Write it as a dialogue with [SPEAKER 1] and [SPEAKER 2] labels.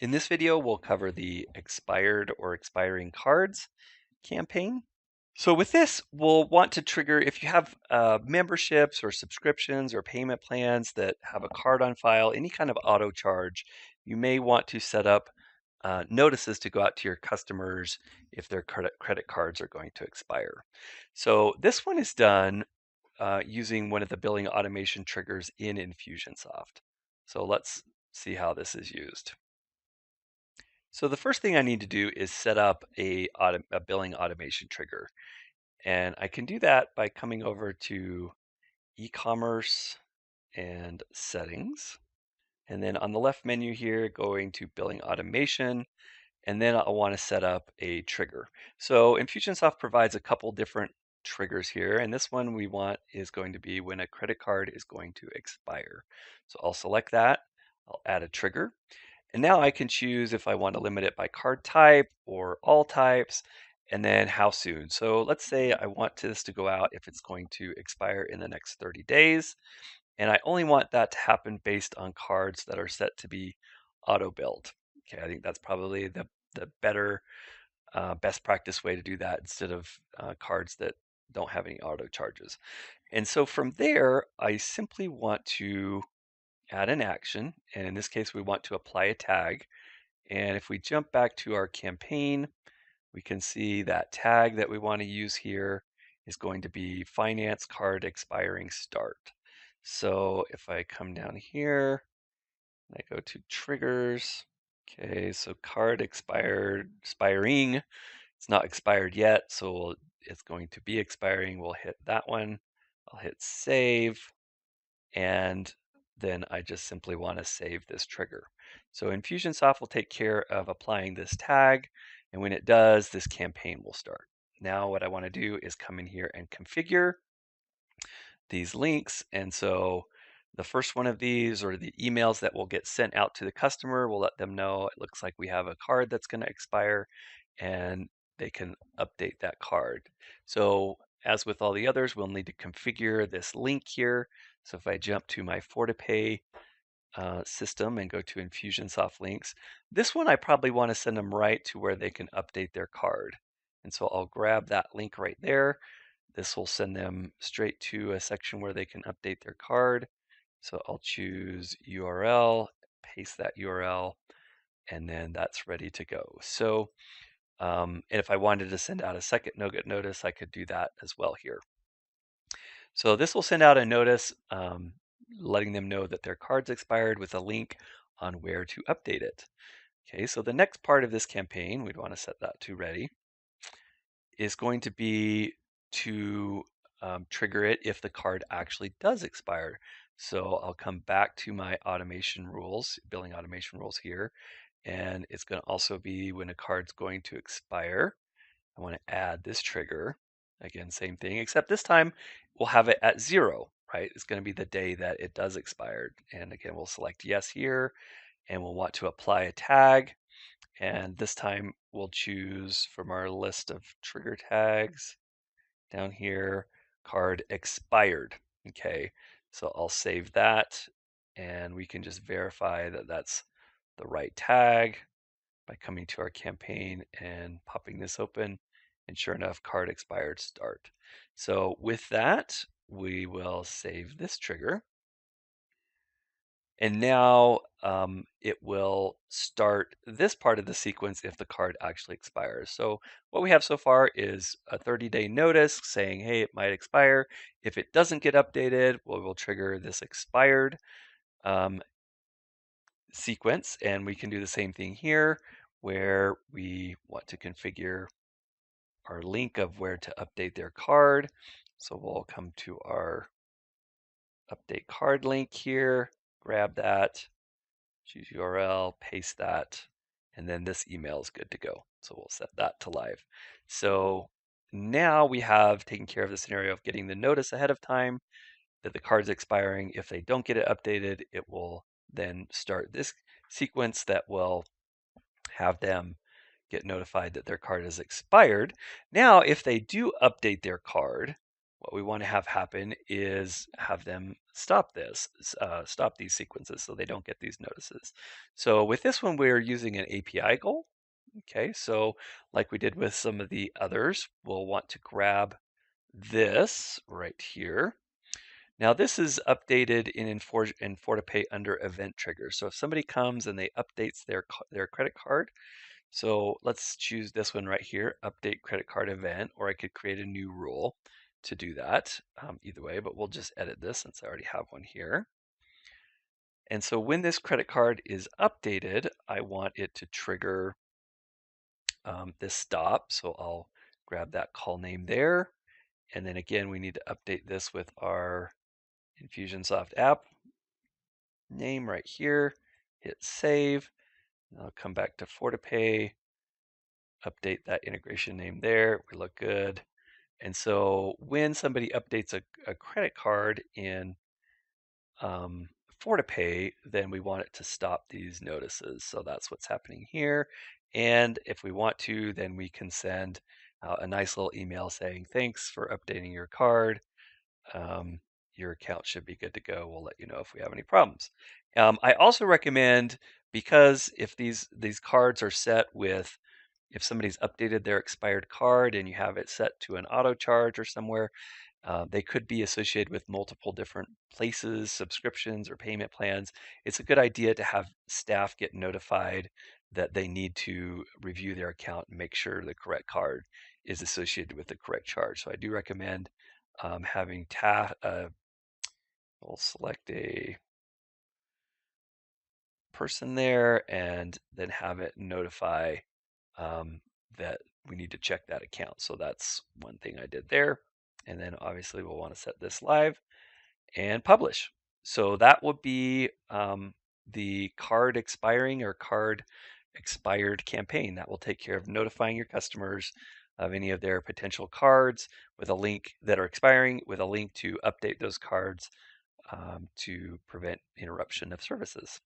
[SPEAKER 1] In this video, we'll cover the expired or expiring cards campaign. So with this, we'll want to trigger if you have memberships or subscriptions or payment plans that have a card on file, any kind of auto charge, you may want to set up notices to go out to your customers if their credit cards are going to expire. So this one is done using one of the billing automation triggers in Infusionsoft. So let's see how this is used. So the first thing I need to do is set up a billing automation trigger. And I can do that by coming over to e-commerce and settings. And then on the left menu here, going to billing automation. And then I'll want to set up a trigger. So Infusionsoft provides a couple different triggers here. And this one we want is going to be when a credit card is going to expire. So I'll select that. I'll add a trigger. And now I can choose if I want to limit it by card type or all types, and then how soon. So let's say I want this to go out if it's going to expire in the next 30 days. And I only want that to happen based on cards that are set to be auto billed. Okay, I think that's probably the better, best practice way to do that instead of cards that don't have any auto charges. And so from there, I simply want to add an action. And in this case, we want to apply a tag. And if we jump back to our campaign, we can see that tag that we want to use here is going to be finance card expiring start. So if I come down here and I go to triggers, okay, so card expiring, it's not expired yet, so it's going to be expiring. We'll hit that one. I'll hit save, and then I just simply want to save this trigger. So Infusionsoft will take care of applying this tag, and when it does, this campaign will start. Now what I want to do is come in here and configure these links, and so the first one of these, or the emails that will get sent out to the customer, will let them know it looks like we have a card that's going to expire, and they can update that card. So as with all the others, we'll need to configure this link here. So if I jump to my Fortapay system and go to Infusionsoft links, this one I probably want to send them right to where they can update their card. And so I'll grab that link right there. This will send them straight to a section where they can update their card. So I'll choose URL, paste that URL, and then that's ready to go. So and if I wanted to send out a second no-get notice, I could do that as well here. So this will send out a notice letting them know that their card's expired with a link on where to update it. Okay, so the next part of this campaign, we'd want to set that to ready, is going to be to trigger it if the card actually does expire. So I'll come back to my automation rules, billing automation rules here, and it's going to also be when a card's going to expire. I want to add this trigger. Again, same thing, except this time we'll have it at 0, right? It's going to be the day that it does expire. And again, we'll select yes here, and we'll want to apply a tag. And this time we'll choose from our list of trigger tags down here, card expired. Okay, so I'll save that, and we can just verify that that's the right tag by coming to our campaign and popping this open, and sure enough, card expired start. So with that, we will save this trigger. And now it will start this part of the sequence if the card actually expires. So what we have so far is a 30-day notice saying, hey, it might expire. If it doesn't get updated, we'll trigger this expired sequence. And we can do the same thing here where we want to configure our link of where to update their card. So we'll come to our update card link here, grab that, choose URL, paste that, and then this email is good to go. So we'll set that to live. So now we have taken care of the scenario of getting the notice ahead of time that the card's expiring. If they don't get it updated, it will then start this sequence that will have them get notified that their card is expired. Now, if they do update their card, what we want to have happen is have them stop stop these sequences so they don't get these notices. So with this one, we're using an API goal. Okay, so like we did with some of the others, we'll want to grab this right here. Now this is updated in Fortapay under event triggers. So if somebody comes and they updates their credit card, so let's choose this one right here, update credit card event, or I could create a new rule to do that either way, but we'll just edit this since I already have one here. And so when this credit card is updated, I want it to trigger this stop. So I'll grab that call name there. And then again, we need to update this with our Infusionsoft app name right here, hit save. I'll come back to Fortapay, update that integration name there. We look good. And so when somebody updates a credit card in Fortapay, then we want it to stop these notices. So that's what's happening here. And if we want to, then we can send a nice little email saying, thanks for updating your card. Your account should be good to go. We'll let you know if we have any problems. I also recommend, because if these cards are set with, if somebody's updated their expired card and you have it set to an auto charge or somewhere, they could be associated with multiple different places, subscriptions, or payment plans. It's a good idea to have staff get notified that they need to review their account and make sure the correct card is associated with the correct charge. So I do recommend having we'll select a person there and then have it notify that we need to check that account. So that's one thing I did there. And then obviously we'll want to set this live and publish. So that would be the card expiring or card expired campaign. That will take care of notifying your customers of any of their potential cards with a link that are expiring, with a link to update those cards to prevent interruption of services.